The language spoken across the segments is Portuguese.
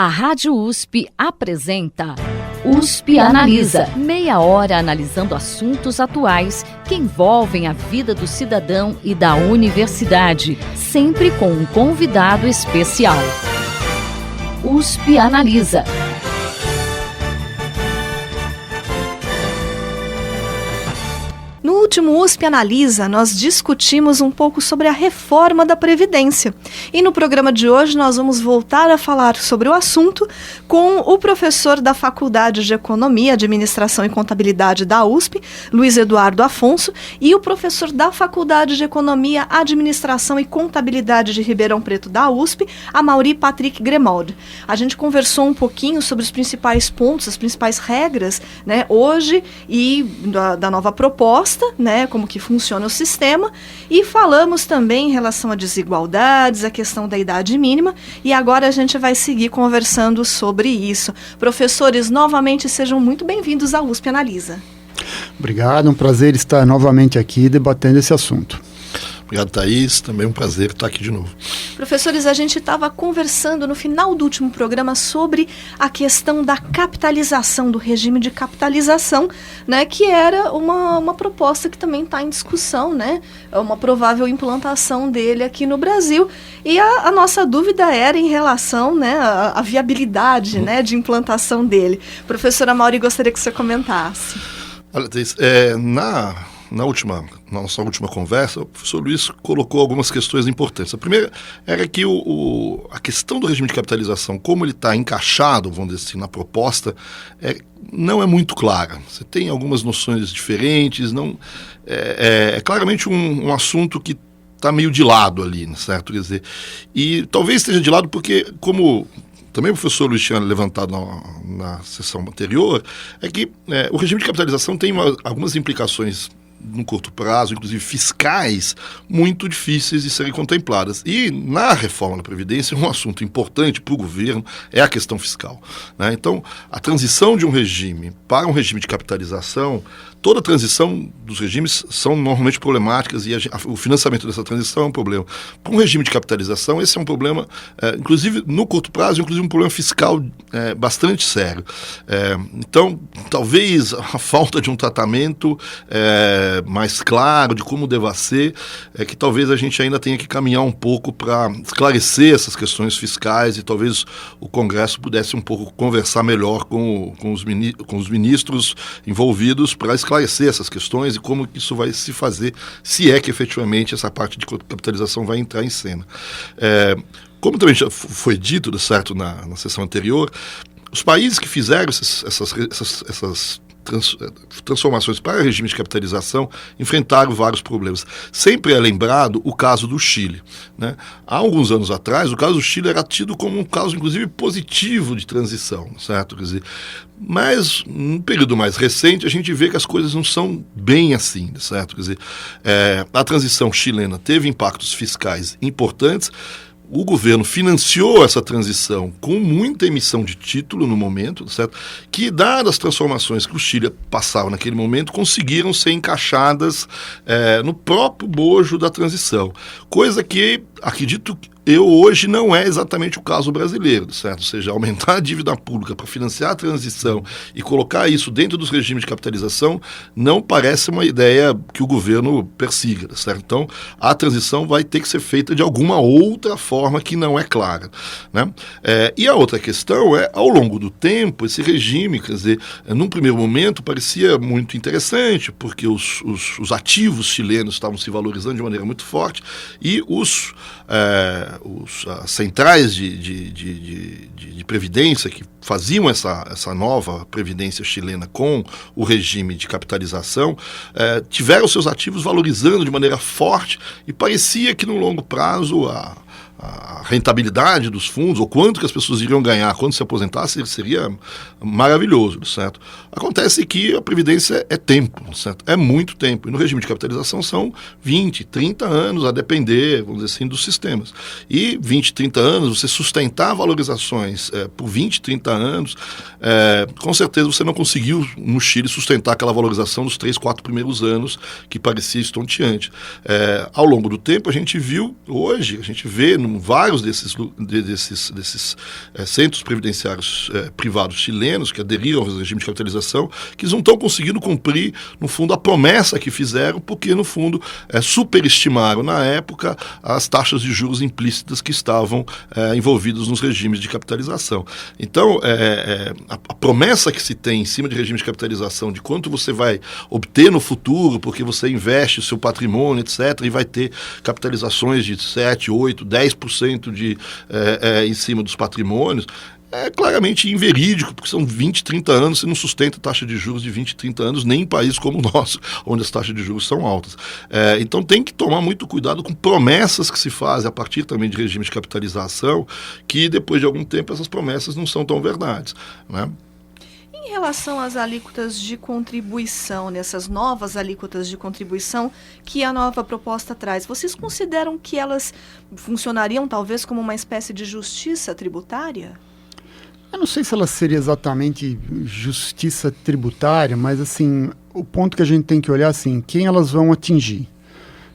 A Rádio USP apresenta USP Analisa. Meia hora analisando assuntos atuais que envolvem a vida do cidadão e da universidade, sempre com um convidado especial. USP Analisa. No último USP Analisa, nós discutimos um pouco sobre a reforma da Previdência. E no programa de hoje nós vamos voltar a falar sobre o assunto com o professor da Faculdade de Economia, Administração e Contabilidade da USP, Luiz Eduardo Afonso, e o professor da Faculdade de Economia, Administração e Contabilidade de Ribeirão Preto da USP, Amaury Patrick Gremaud. A gente conversou um pouquinho sobre os principais pontos, as principais regras, né, hoje e da nova proposta, né, como que funciona o sistema, e falamos também em relação a desigualdades, a questão da idade mínima, e agora a gente vai seguir conversando sobre isso. Professores, novamente sejam muito bem-vindos à USP Analisa. Obrigado, um prazer estar novamente aqui debatendo esse assunto. Obrigado, Thaís. Também um prazer estar aqui de novo. Professores, a gente estava conversando no final do último programa sobre a questão da capitalização, do regime de capitalização, né, que era uma proposta que também está em discussão, né, uma provável implantação dele aqui no Brasil. E a nossa dúvida era em relação, né, à viabilidade, né, de implantação dele. Professora Amaury, gostaria que você comentasse. Olha, Thaís, na nossa última conversa, o professor Luiz colocou algumas questões importantes. A primeira era que a questão do regime de capitalização, como ele está encaixado, vamos dizer assim, na proposta, não é muito clara. Você tem algumas noções diferentes, é claramente um assunto que está meio de lado ali, certo? Quer dizer, e talvez esteja de lado porque, como também o professor Luiz tinha levantado na sessão anterior, é que o regime de capitalização tem algumas implicações no curto prazo, inclusive fiscais, muito difíceis de serem contempladas. E na reforma da Previdência, um assunto importante para o governo é a questão fiscal, né? Então, a transição de um regime para um regime de capitalização, toda a transição dos regimes são normalmente problemáticas e o financiamento dessa transição é um problema. Para um regime de capitalização, esse é um problema, inclusive no curto prazo, inclusive um problema fiscal bastante sério. Então, talvez a falta de um tratamento mais claro de como deva ser, que talvez a gente ainda tenha que caminhar um pouco para esclarecer essas questões fiscais e talvez o Congresso pudesse um pouco conversar melhor com os ministros envolvidos para esclarecer essas questões e como isso vai se fazer, se é que efetivamente essa parte de capitalização vai entrar em cena. Como também já foi dito, certo, na sessão anterior, os países que fizeram essas transformações para regime de capitalização enfrentaram vários problemas. Sempre é lembrado o caso do Chile, né? Há alguns anos atrás, o caso do Chile era tido como um caso, inclusive, positivo de transição, certo? Quer dizer, mas, num período mais recente, a gente vê que as coisas não são bem assim, certo? Quer dizer, a transição chilena teve impactos fiscais importantes. O governo financiou essa transição com muita emissão de título no momento, certo? Que, dadas as transformações que o Chile passava naquele momento, conseguiram ser encaixadas no próprio bojo da transição. Coisa que, acredito eu, hoje não é exatamente o caso brasileiro, certo? Ou seja, aumentar a dívida pública para financiar a transição e colocar isso dentro dos regimes de capitalização não parece uma ideia que o governo persiga, certo? Então, a transição vai ter que ser feita de alguma outra forma que não é clara, né? E a outra questão é, ao longo do tempo, esse regime, quer dizer, num primeiro momento parecia muito interessante, porque os ativos chilenos estavam se valorizando de maneira muito forte e as centrais de previdência que faziam essa nova previdência chilena com o regime de capitalização tiveram seus ativos valorizando de maneira forte e parecia que no longo prazo a rentabilidade dos fundos, ou quanto que as pessoas iriam ganhar quando se aposentassem, seria maravilhoso, certo? Acontece que a previdência é tempo, certo? É muito tempo. E no regime de capitalização são 20, 30 anos, a depender, vamos dizer assim, dos sistemas. E 20, 30 anos, você sustentar valorizações por 20, 30 anos, com certeza você não conseguiu no Chile sustentar aquela valorização dos 3, 4 primeiros anos que parecia estonteante. Ao longo do tempo, a gente vê no vários desses centros previdenciários privados chilenos que aderiram ao regime de capitalização, que eles não estão conseguindo cumprir, no fundo, a promessa que fizeram, porque, no fundo, superestimaram, na época, as taxas de juros implícitas que estavam envolvidas nos regimes de capitalização. Então, a promessa que se tem em cima de regime de capitalização, de quanto você vai obter no futuro, porque você investe o seu patrimônio, etc., e vai ter capitalizações de 7, 8, 10% em cima dos patrimônios, é claramente inverídico, porque são 20, 30 anos, você não sustenta taxa de juros de 20, 30 anos, nem em países como o nosso, onde as taxas de juros são altas. Então tem que tomar muito cuidado com promessas que se fazem a partir também de regime de capitalização, que depois de algum tempo essas promessas não são tão verdades, né? Em relação às alíquotas de contribuição, nessas novas alíquotas de contribuição que a nova proposta traz, vocês consideram que elas funcionariam talvez como uma espécie de justiça tributária? Eu não sei se ela seria exatamente justiça tributária, mas assim, o ponto que a gente tem que olhar assim, quem elas vão atingir.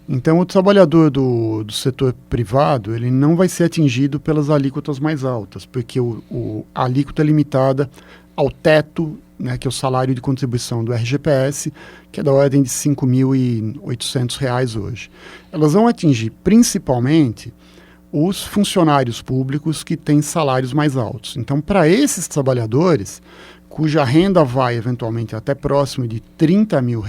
Então, o trabalhador do setor privado, ele não vai ser atingido pelas alíquotas mais altas, porque a alíquota é limitada ao teto, né, que é o salário de contribuição do RGPS, que é da ordem de R$ 5.800 hoje. Elas vão atingir principalmente os funcionários públicos que têm salários mais altos. Então, para esses trabalhadores, cuja renda vai eventualmente até próximo de R$ 30 mil,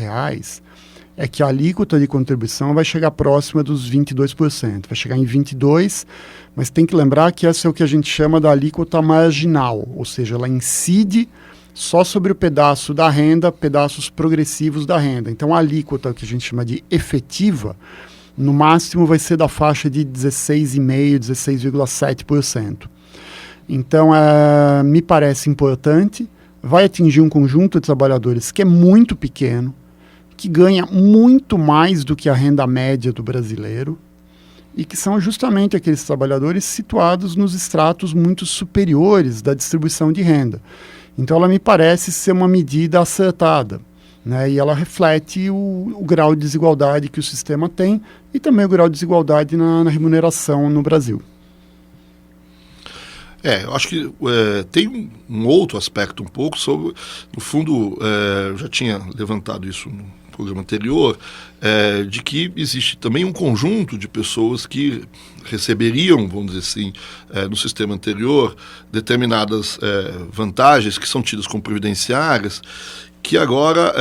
é que a alíquota de contribuição vai chegar próxima dos 22%, vai chegar em 22%, mas tem que lembrar que essa é o que a gente chama da alíquota marginal, ou seja, ela incide só sobre o pedaço da renda, pedaços progressivos da renda. Então a alíquota, que a gente chama de efetiva, no máximo vai ser da faixa de 16,5%, 16,7%. Então me parece importante, vai atingir um conjunto de trabalhadores que é muito pequeno, que ganha muito mais do que a renda média do brasileiro e que são justamente aqueles trabalhadores situados nos estratos muito superiores da distribuição de renda. Então ela me parece ser uma medida acertada, né? E ela reflete o grau de desigualdade que o sistema tem e também o grau de desigualdade na remuneração no Brasil. Eu acho que tem um outro aspecto um pouco sobre, no fundo, eu já tinha levantado isso no programa anterior, de que existe também um conjunto de pessoas que receberiam, vamos dizer assim, no sistema anterior, determinadas vantagens que são tidas como previdenciárias, que agora,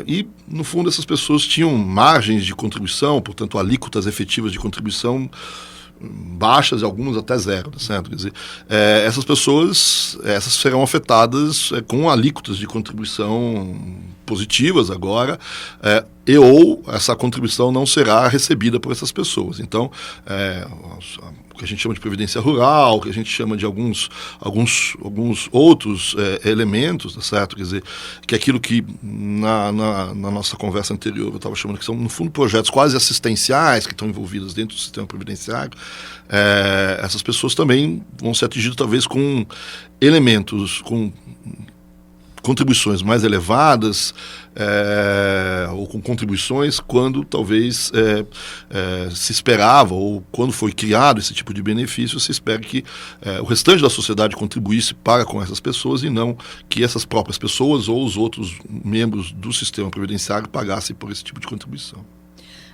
e no fundo essas pessoas tinham margens de contribuição, portanto alíquotas efetivas de contribuição baixas e algumas até zero, certo? Quer dizer, essas pessoas, essas serão afetadas com alíquotas de contribuição positivas agora, ou essa contribuição não será recebida por essas pessoas. Então, o que a gente chama de previdência rural, o que a gente chama de alguns outros elementos, tá certo? Quer dizer, que é aquilo que na nossa conversa anterior eu estava chamando que são, no fundo, projetos quase assistenciais que estão envolvidos dentro do sistema previdenciário. Essas pessoas também vão ser atingidas talvez com elementos, com contribuições mais elevadas, ou com contribuições quando talvez se esperava, ou quando foi criado esse tipo de benefício, se espera que o restante da sociedade contribuísse para com essas pessoas e não que essas próprias pessoas ou os outros membros do sistema previdenciário pagassem por esse tipo de contribuição.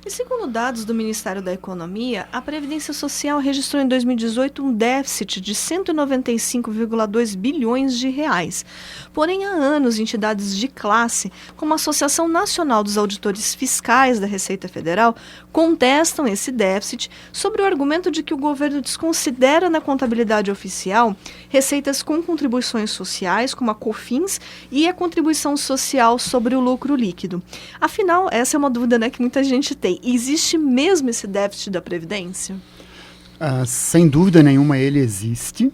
E segundo dados do Ministério da Economia, a Previdência Social registrou em 2018 um déficit de 195,2 bilhões de reais. Porém, há anos, entidades de classe, como a Associação Nacional dos Auditores Fiscais da Receita Federal, contestam esse déficit sobre o argumento de que o governo desconsidera na contabilidade oficial receitas com contribuições sociais, como a COFINS, e a contribuição social sobre o lucro líquido. Afinal, essa é uma dúvida, né, que muita gente tem. Existe mesmo esse déficit da Previdência? Sem dúvida nenhuma ele existe,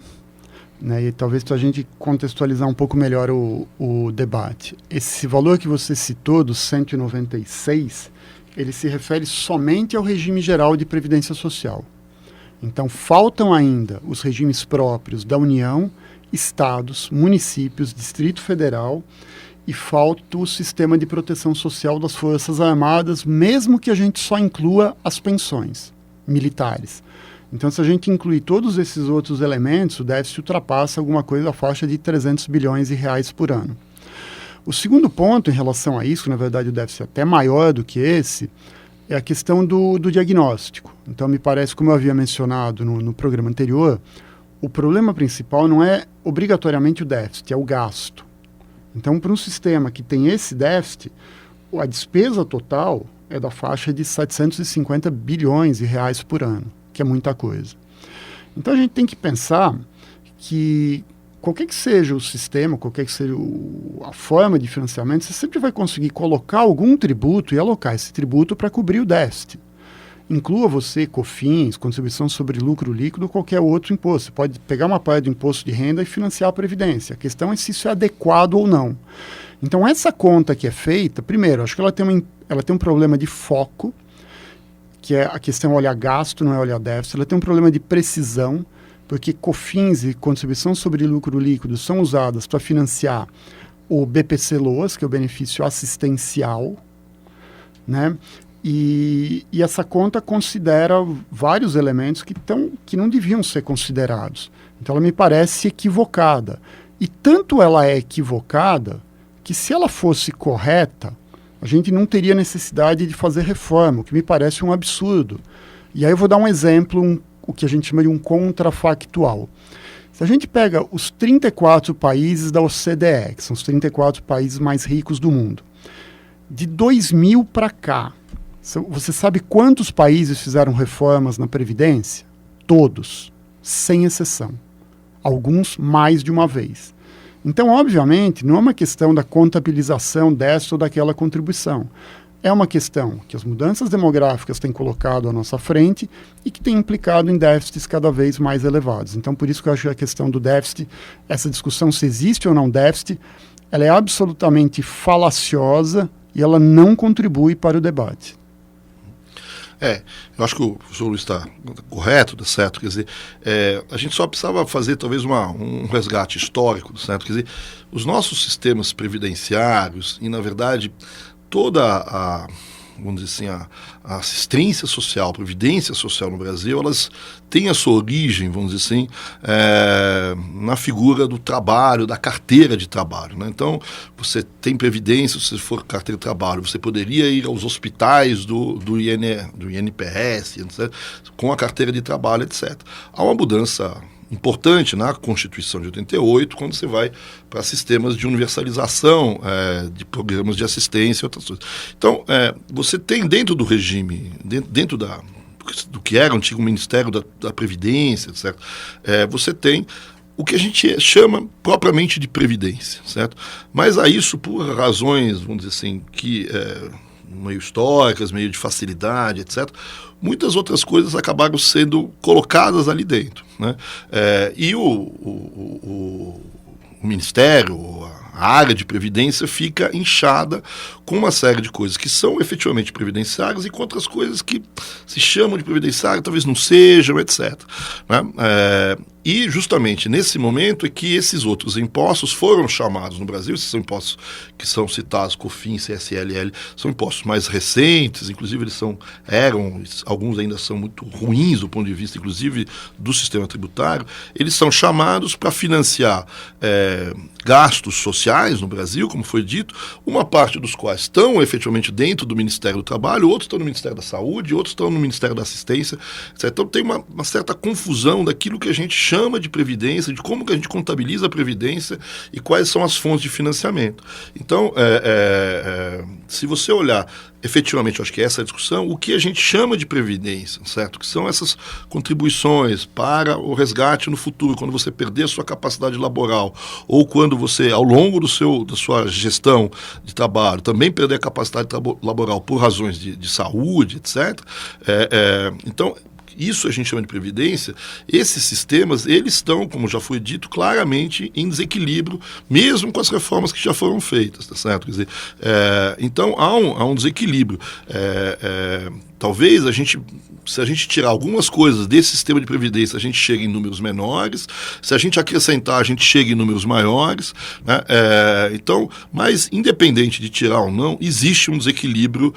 né, e talvez para a gente contextualizar um pouco melhor o debate. Esse valor que você citou, dos 196, ele se refere somente ao regime geral de Previdência Social. Então faltam ainda os regimes próprios da União, estados, municípios, Distrito Federal, e falta o sistema de proteção social das Forças Armadas, mesmo que a gente só inclua as pensões militares. Então, se a gente incluir todos esses outros elementos, o déficit ultrapassa alguma coisa da faixa de 300 bilhões de reais por ano. O segundo ponto em relação a isso, na verdade o déficit é até maior do que esse, é a questão do diagnóstico. Então, me parece, como eu havia mencionado no programa anterior, o problema principal não é obrigatoriamente o déficit, é o gasto. Então, para um sistema que tem esse déficit, a despesa total é da faixa de 750 bilhões de reais por ano, que é muita coisa. Então, a gente tem que pensar que qualquer que seja o sistema, qualquer que seja a forma de financiamento, você sempre vai conseguir colocar algum tributo e alocar esse tributo para cobrir o déficit. Inclua você COFINS, contribuição sobre lucro líquido ou qualquer outro imposto. Você pode pegar uma parte do imposto de renda e financiar a Previdência. A questão é se isso é adequado ou não. Então, essa conta que é feita, primeiro, acho que ela tem um problema de foco, que é a questão olhar gasto, não é olhar déficit. Ela tem um problema de precisão, porque COFINS e contribuição sobre lucro líquido são usadas para financiar o BPC-LOAS, que é o benefício assistencial, né? E essa conta considera vários elementos que não deviam ser considerados. Então, ela me parece equivocada. E tanto ela é equivocada que, se ela fosse correta, a gente não teria necessidade de fazer reforma, o que me parece um absurdo. E aí eu vou dar um exemplo, o que a gente chama de um contrafactual. Se a gente pega os 34 países da OCDE, que são os 34 países mais ricos do mundo, de 2000 para cá, você sabe quantos países fizeram reformas na Previdência? Todos, sem exceção. Alguns mais de uma vez. Então, obviamente, não é uma questão da contabilização dessa ou daquela contribuição. É uma questão que as mudanças demográficas têm colocado à nossa frente e que tem implicado em déficits cada vez mais elevados. Então, por isso que eu acho que a questão do déficit, essa discussão se existe ou não déficit, ela é absolutamente falaciosa e ela não contribui para o debate. Eu acho que o professor Luiz está correto, tá certo? Quer dizer, a gente só precisava fazer talvez um resgate histórico, certo? Quer dizer, os nossos sistemas previdenciários e, na verdade, toda a, vamos dizer assim, a assistência social, a previdência social no Brasil, elas têm a sua origem, vamos dizer assim, na figura do trabalho, da carteira de trabalho, né? Então, você tem previdência, se for carteira de trabalho, você poderia ir aos hospitais do INPS, etc., com a carteira de trabalho, etc. Há uma mudança importante na Constituição de 88, quando você vai para sistemas de universalização de programas de assistência e outras coisas. Então, você tem dentro do regime, dentro do que era o antigo Ministério da Previdência, certo? Você tem o que a gente chama propriamente de previdência, certo? Mas a isso, por razões, vamos dizer assim, que meio históricas, meio de facilidade, etc., muitas outras coisas acabaram sendo colocadas ali dentro, né? E o Ministério, a área de previdência fica inchada com uma série de coisas que são efetivamente previdenciárias e com outras coisas que se chamam de previdenciárias, talvez não sejam, etc., né? E justamente nesse momento é que esses outros impostos foram chamados no Brasil, esses são impostos que são citados, COFINS, CSLL, são impostos mais recentes, inclusive alguns ainda são muito ruins do ponto de vista, inclusive, do sistema tributário. Eles são chamados para financiar gastos sociais no Brasil, como foi dito, uma parte dos quais estão efetivamente dentro do Ministério do Trabalho, outros estão no Ministério da Saúde, outros estão no Ministério da Assistência, etc. Então tem uma certa confusão daquilo que a gente chama de previdência, de como que a gente contabiliza a previdência e quais são as fontes de financiamento. Então, se você olhar efetivamente, eu acho que essa é a discussão, o que a gente chama de previdência, certo? Que são essas contribuições para o resgate no futuro, quando você perder a sua capacidade laboral, ou quando você, ao longo da sua gestão de trabalho, também perder a capacidade laboral por razões de saúde, etc. Então, isso a gente chama de previdência. Esses sistemas, eles estão, como já foi dito, claramente em desequilíbrio, mesmo com as reformas que já foram feitas, tá certo? Quer dizer, então há um desequilíbrio. Talvez se a gente tirar algumas coisas desse sistema de previdência, a gente chegue em números menores. Se a gente acrescentar, a gente chega em números maiores, né? Então, mas independente de tirar ou não, existe um desequilíbrio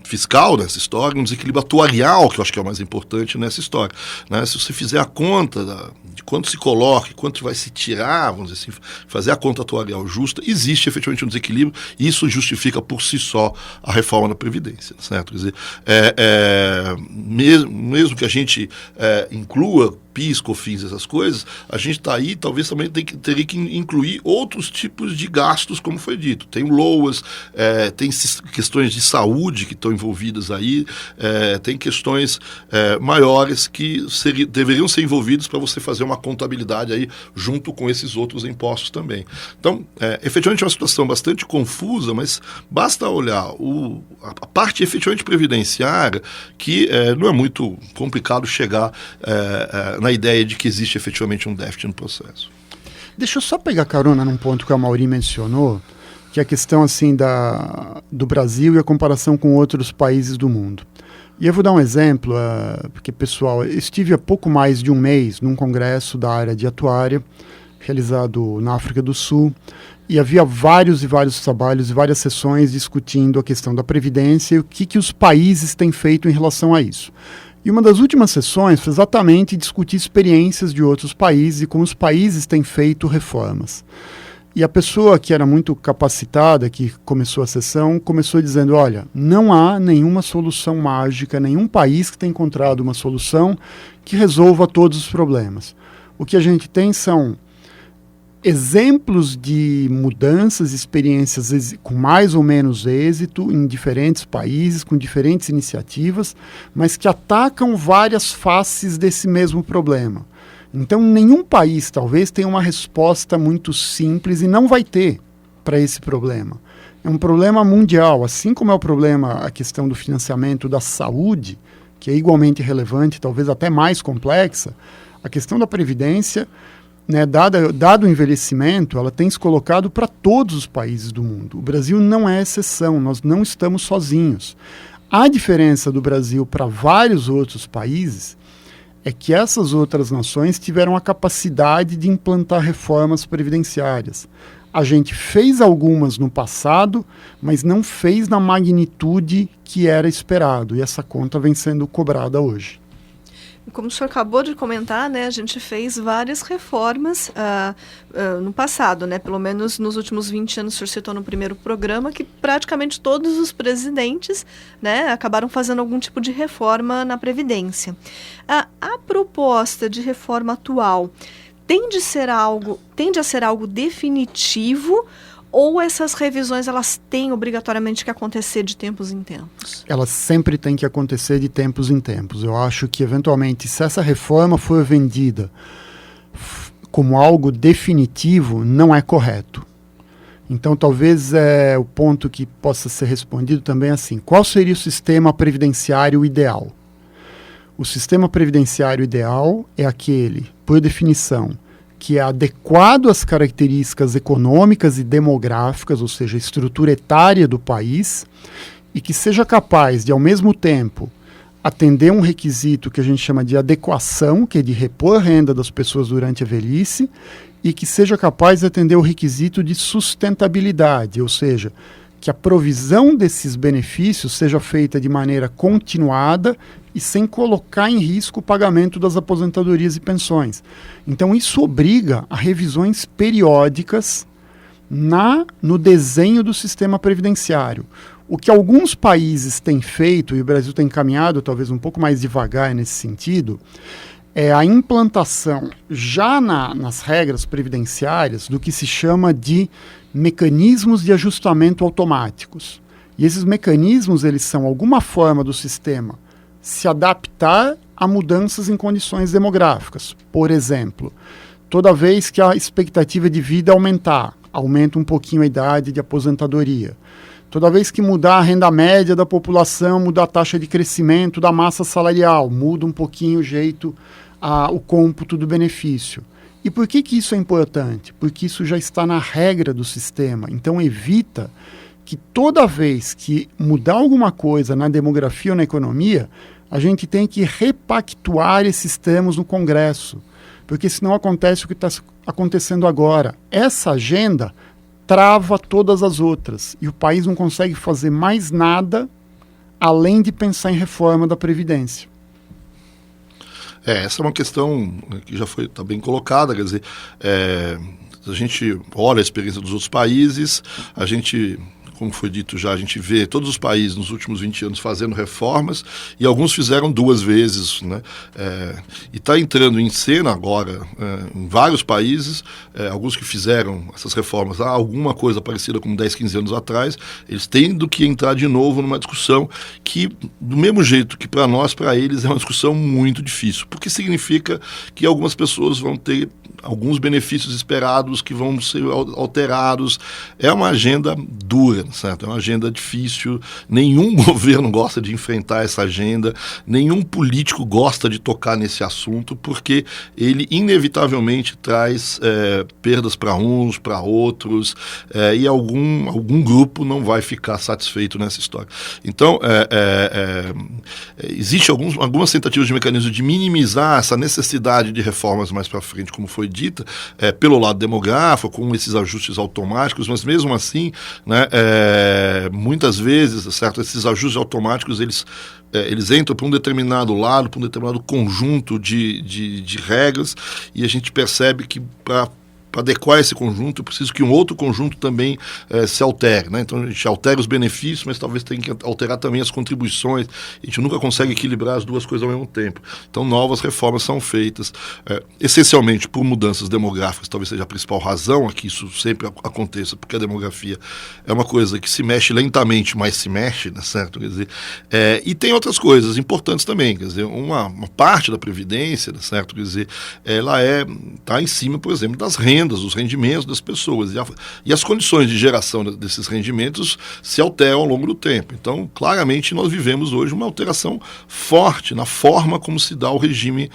fiscal nessa história, um desequilíbrio atuarial, que eu acho que é o mais importante nessa história. Né? Se você fizer a conta de quanto se coloca, quanto vai se tirar, vamos dizer assim, fazer a conta atuarial justa, existe efetivamente um desequilíbrio e isso justifica por si só a reforma da Previdência. Certo? Quer dizer, mesmo que a gente inclua PIS, COFINS, essas coisas, a gente está aí, talvez também teria que incluir outros tipos de gastos, como foi dito. Tem o LOAS, tem questões de saúde que estão envolvidas aí, tem questões maiores que deveriam ser envolvidas para você fazer uma contabilidade aí junto com esses outros impostos também. Então, efetivamente é uma situação bastante confusa, mas basta olhar a parte efetivamente previdenciária, que não é muito complicado chegar na ideia de que existe efetivamente um déficit no processo. Deixa eu só pegar carona num ponto que a Mauri mencionou, que é a questão assim do Brasil e a comparação com outros países do mundo. E eu vou dar um exemplo, porque, pessoal, eu estive há pouco mais de um mês num congresso da área de atuária, realizado na África do Sul, e havia vários e vários trabalhos e várias sessões discutindo a questão da Previdência e o que os países têm feito em relação a isso. E uma das últimas sessões foi exatamente discutir experiências de outros países e como os países têm feito reformas. E a pessoa que era muito capacitada, que começou a sessão, começou dizendo, olha, não há nenhuma solução mágica, nenhum país que tenha encontrado uma solução que resolva todos os problemas. O que a gente tem são exemplos de mudanças, experiências com mais ou menos êxito em diferentes países, com diferentes iniciativas, mas que atacam várias faces desse mesmo problema. Então, nenhum país talvez tenha uma resposta muito simples e não vai ter para esse problema. É um problema mundial, assim como é o problema, a questão do financiamento da saúde, que é igualmente relevante, talvez até mais complexa, a questão da previdência, né, dado o envelhecimento, ela tem se colocado para todos os países do mundo. O Brasil não é exceção, nós não estamos sozinhos. A diferença do Brasil para vários outros países é que essas outras nações tiveram a capacidade de implantar reformas previdenciárias. A gente fez algumas no passado, mas não fez na magnitude que era esperado, e essa conta vem sendo cobrada hoje. Como o senhor acabou de comentar, né, a gente fez várias reformas no passado, né, pelo menos nos últimos 20 anos, o senhor citou no primeiro programa, que praticamente todos os presidentes, né, acabaram fazendo algum tipo de reforma na Previdência. A proposta de reforma atual tende a ser algo definitivo, ou essas revisões elas têm obrigatoriamente que acontecer de tempos em tempos? Elas sempre têm que acontecer de tempos em tempos. Eu acho que, eventualmente, se essa reforma for vendida como algo definitivo, não é correto. Então, talvez o ponto que possa ser respondido também assim: qual seria o sistema previdenciário ideal? O sistema previdenciário ideal é aquele, por definição, que é adequado às características econômicas e demográficas, ou seja, a estrutura etária do país, e que seja capaz de, ao mesmo tempo, atender um requisito que a gente chama de adequação, que é de repor a renda das pessoas durante a velhice, e que seja capaz de atender o requisito de sustentabilidade, ou seja, que a provisão desses benefícios seja feita de maneira continuada e sem colocar em risco o pagamento das aposentadorias e pensões. Então, isso obriga a revisões periódicas no desenho do sistema previdenciário. O que alguns países têm feito, e o Brasil tem caminhado talvez um pouco mais devagar nesse sentido, é a implantação, já nas regras previdenciárias, do que se chama de mecanismos de ajustamento automáticos. E esses mecanismos, eles são alguma forma do sistema se adaptar a mudanças em condições demográficas. Por exemplo, toda vez que a expectativa de vida aumentar, aumenta um pouquinho a idade de aposentadoria. Toda vez que mudar a renda média da população, muda a taxa de crescimento da massa salarial, muda um pouquinho o jeito, o cômputo do benefício. E por que isso é importante? Porque isso já está na regra do sistema. Então evita que toda vez que mudar alguma coisa na demografia ou na economia, a gente tem que repactuar esses termos no Congresso. Porque senão acontece o que está acontecendo agora. Essa agenda trava todas as outras. E o país não consegue fazer mais nada além de pensar em reforma da Previdência? Essa é uma questão que já está bem colocada, quer dizer, a gente olha a experiência dos outros países, a gente, como foi dito já, a gente vê todos os países nos últimos 20 anos fazendo reformas, e alguns fizeram 2 vezes, né? E está entrando em cena agora, em vários países, alguns que fizeram essas reformas há alguma coisa parecida com 10, 15 anos atrás, eles tendo que entrar de novo numa discussão que, do mesmo jeito que para nós, para eles é uma discussão muito difícil, porque significa que algumas pessoas vão ter alguns benefícios esperados que vão ser alterados. É uma agenda dura, certo? É uma agenda difícil, nenhum governo gosta de enfrentar essa agenda, nenhum político gosta de tocar nesse assunto, porque ele inevitavelmente traz perdas para uns, para outros, e algum grupo não vai ficar satisfeito nessa história. Então, existe algumas tentativas de mecanismo de minimizar essa necessidade de reformas mais para frente, como foi dita, pelo lado demográfico, com esses ajustes automáticos, mas mesmo assim, né, muitas vezes, certo, esses ajustes automáticos, eles entram para um determinado lado, para um determinado conjunto de regras, e a gente percebe que para adequar esse conjunto, eu preciso que um outro conjunto também se altere, né? Então a gente altera os benefícios, mas talvez tenha que alterar também as contribuições. A gente nunca consegue equilibrar as duas coisas ao mesmo tempo. Então novas reformas são feitas, essencialmente por mudanças demográficas, talvez seja a principal razão a que isso sempre aconteça, porque a demografia é uma coisa que se mexe lentamente, mas se mexe, né, certo? Quer dizer, e tem outras coisas importantes também, quer dizer, uma parte da Previdência, né, certo? Quer dizer, ela está em cima, por exemplo, das rendas, os rendimentos das pessoas, e as condições de geração desses rendimentos se alteram ao longo do tempo. Então, claramente, nós vivemos hoje uma alteração forte na forma como se dá o regime,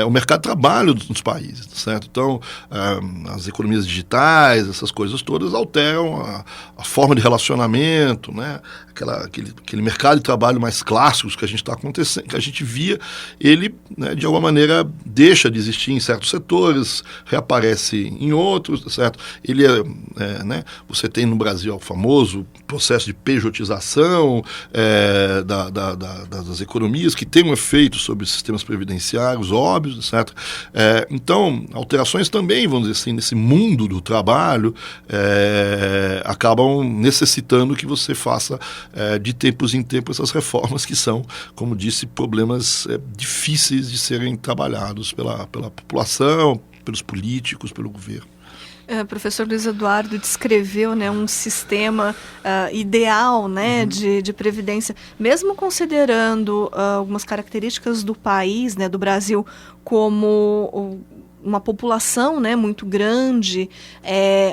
o mercado de trabalho dos países, certo? Então, as economias digitais, essas coisas todas alteram a forma de relacionamento, né? Aquele mercado de trabalho mais clássico que a gente está acontecendo, que a gente via, ele, né, de alguma maneira deixa de existir em certos setores, reaparece em outros, certo? Ele né, você tem no Brasil o famoso processo de pejotização das economias, que tem um efeito sobre os sistemas previdenciários, óbvios, certo? Então, alterações também, vamos dizer assim, nesse mundo do trabalho, acabam necessitando que você faça de tempos em tempos essas reformas que são, como disse, problemas difíceis de serem trabalhados pela população, pelos políticos, pelo governo. Professor Luiz Eduardo descreveu, né, um sistema ideal, né, de previdência, mesmo considerando algumas características do país, né, do Brasil, como uma população, né, muito grande,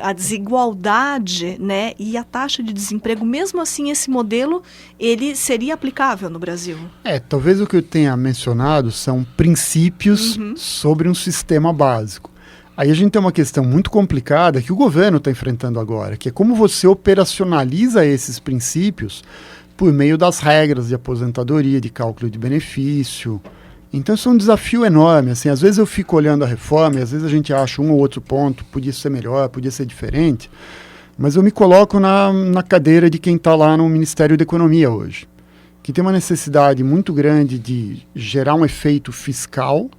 a desigualdade, né, e a taxa de desemprego. Mesmo assim, esse modelo ele seria aplicável no Brasil? Talvez o que eu tenha mencionado são princípios sobre um sistema básico. Aí a gente tem uma questão muito complicada que o governo está enfrentando agora, que é como você operacionaliza esses princípios por meio das regras de aposentadoria, de cálculo de benefício. Então isso é um desafio enorme. Assim, às vezes eu fico olhando a reforma e às vezes a gente acha um ou outro ponto, podia ser melhor, podia ser diferente, mas eu me coloco na cadeira de quem está lá no Ministério da Economia hoje, que tem uma necessidade muito grande de gerar um efeito fiscal.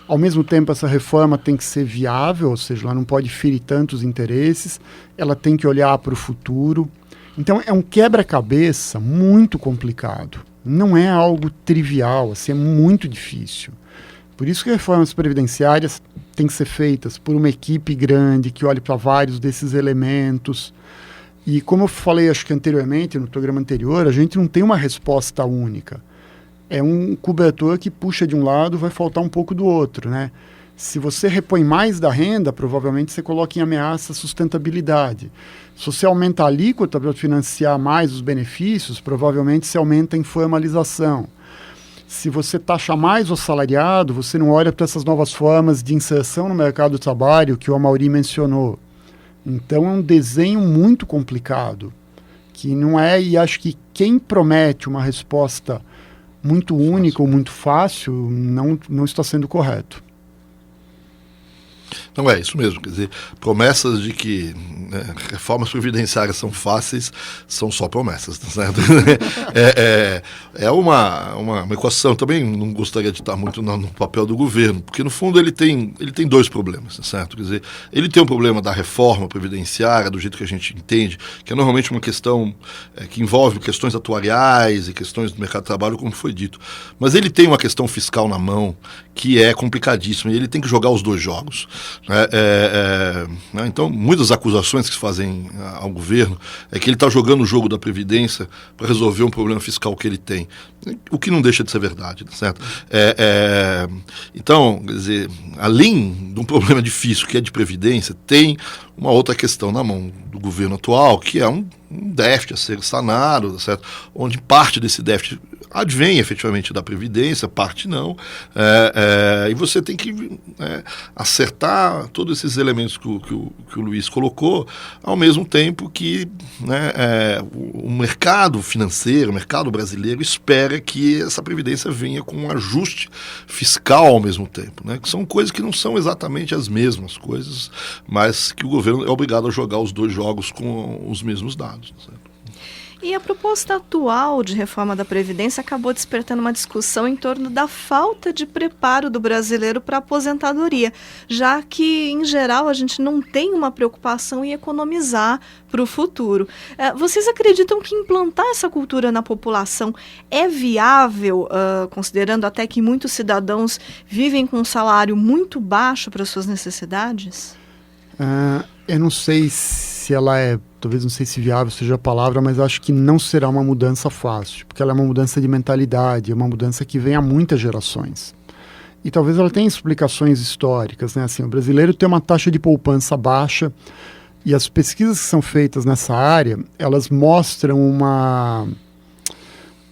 Ao mesmo tempo, essa reforma tem que ser viável, ou seja, ela não pode ferir tantos interesses, ela tem que olhar para o futuro. Então, é um quebra-cabeça muito complicado. Não é algo trivial, assim, é muito difícil. Por isso que reformas previdenciárias têm que ser feitas por uma equipe grande, que olhe para vários desses elementos. E como eu falei, acho que anteriormente, no programa anterior, a gente não tem uma resposta única. É um cobertor que puxa de um lado, vai faltar um pouco do outro, né? Se você repõe mais da renda, provavelmente você coloca em ameaça a sustentabilidade. Se você aumenta a alíquota para financiar mais os benefícios, provavelmente você aumenta a informalização. Se você taxa mais o assalariado, você não olha para essas novas formas de inserção no mercado do trabalho que o Amaury mencionou. Então é um desenho muito complicado, que não é, e acho que quem promete uma resposta muito única ou muito fácil não está sendo correto. Não é isso mesmo, quer dizer, promessas de que reformas previdenciárias são fáceis são só promessas, tá certo? É uma equação. Também não gostaria de estar muito no papel do governo, porque no fundo ele tem dois problemas, tá certo? Quer dizer, ele tem um problema da reforma previdenciária, do jeito que a gente entende, que é normalmente uma questão que envolve questões atuariais e questões do mercado de trabalho, como foi dito. Mas ele tem uma questão fiscal na mão que é complicadíssima, e ele tem que jogar os dois jogos. Então, muitas acusações que se fazem ao governo é que ele está jogando o jogo da Previdência para resolver um problema fiscal que ele tem, o que não deixa de ser verdade, certo? Então, quer dizer, além de um problema difícil que é de Previdência, tem uma outra questão na mão do governo atual, que é um déficit a ser sanado, certo? Onde parte desse déficit advém efetivamente da Previdência, parte não, e você tem que acertar todos esses elementos que o Luiz colocou, ao mesmo tempo que o mercado financeiro, o mercado brasileiro espera que essa Previdência venha com um ajuste fiscal ao mesmo tempo, né? Que são coisas que não são exatamente as mesmas coisas, mas que o governo é obrigado a jogar os dois jogos com os mesmos dados, certo? E a proposta atual de reforma da Previdência acabou despertando uma discussão em torno da falta de preparo do brasileiro para a aposentadoria, já que, em geral, a gente não tem uma preocupação em economizar para o futuro. Vocês acreditam que implantar essa cultura na população é viável, considerando até que muitos cidadãos vivem com um salário muito baixo para suas necessidades? Eu não sei se ela talvez não sei se viável seja a palavra, mas acho que não será uma mudança fácil, porque ela é uma mudança de mentalidade, é uma mudança que vem há muitas gerações. E talvez ela tenha explicações históricas, né? Assim, o brasileiro tem uma taxa de poupança baixa, e as pesquisas que são feitas nessa área, elas mostram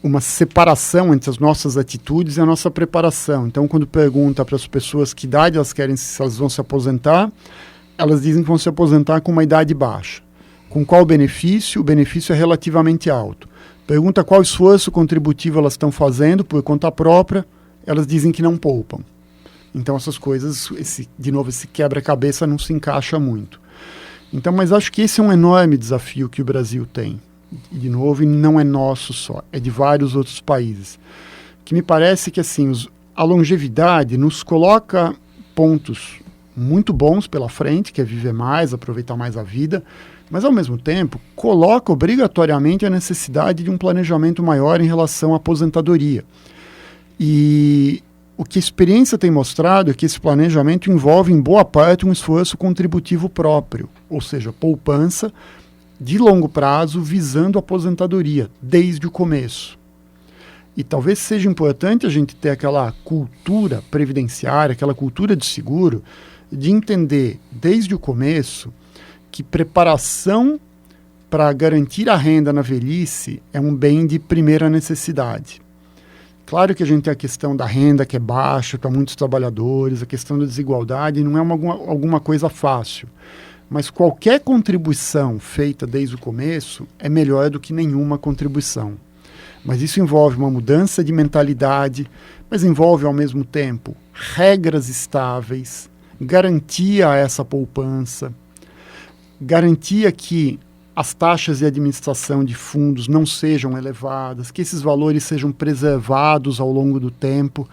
uma separação entre as nossas atitudes e a nossa preparação. Então, quando pergunta para as pessoas que idade elas querem, se elas vão se aposentar, elas dizem que vão se aposentar com uma idade baixa. Com qual benefício? O benefício é relativamente alto. Pergunta qual esforço contributivo elas estão fazendo por conta própria, elas dizem que não poupam. Então essas coisas, esse quebra-cabeça não se encaixa muito. Então, mas acho que esse é um enorme desafio que o Brasil tem. E, de novo, e não é nosso só, é de vários outros países. Que me parece que assim, a longevidade nos coloca pontos muito bons pela frente, que é viver mais, aproveitar mais a vida, mas ao mesmo tempo coloca obrigatoriamente a necessidade de um planejamento maior em relação à aposentadoria. E o que a experiência tem mostrado é que esse planejamento envolve em boa parte um esforço contributivo próprio, ou seja, poupança de longo prazo visando a aposentadoria desde o começo. E talvez seja importante a gente ter aquela cultura previdenciária, aquela cultura de seguro, de entender desde o começo que preparação para garantir a renda na velhice é um bem de primeira necessidade. Claro que a gente tem a questão da renda que é baixa para muitos trabalhadores, a questão da desigualdade não é alguma coisa fácil. Mas qualquer contribuição feita desde o começo é melhor do que nenhuma contribuição. Mas isso envolve uma mudança de mentalidade, mas envolve ao mesmo tempo regras estáveis, garantia a essa poupança, garantia que as taxas de administração de fundos não sejam elevadas, que esses valores sejam preservados ao longo do tempo.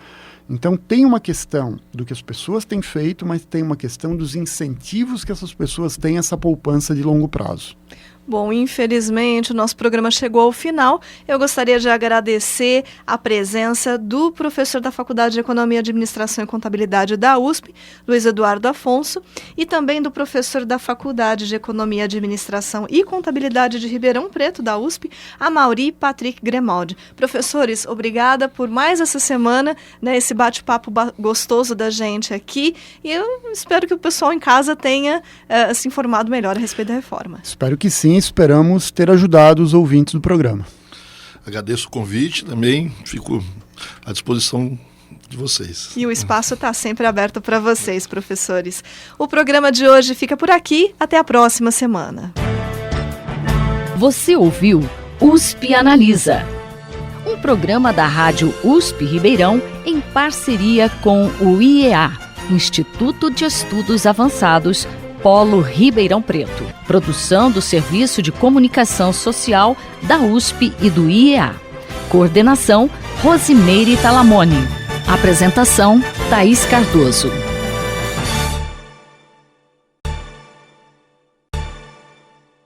Então tem uma questão do que as pessoas têm feito, mas tem uma questão dos incentivos que essas pessoas têm a essa poupança de longo prazo. Bom, infelizmente o nosso programa chegou ao final. Eu gostaria de agradecer a presença do professor da Faculdade de Economia, Administração e Contabilidade da USP, Luiz Eduardo Afonso, e também do professor da Faculdade de Economia, Administração e Contabilidade de Ribeirão Preto, da USP, Amaury Patrick Grimaldi. Professores, obrigada por mais essa semana, né, esse bate-papo gostoso da gente aqui, e eu espero que o pessoal em casa tenha se informado melhor a respeito da reforma. Espero que sim. Esperamos ter ajudado os ouvintes do programa. Agradeço o convite também, fico à disposição de vocês. E o espaço está sempre aberto para vocês, professores. O programa de hoje fica por aqui, até a próxima semana. Você ouviu USP Analisa, um programa da Rádio USP Ribeirão em parceria com o IEA, Instituto de Estudos Avançados, Polo Ribeirão Preto. Produção do Serviço de Comunicação Social da USP e do IEA. Coordenação, Rosimeire Talamone. Apresentação, Thaís Cardoso.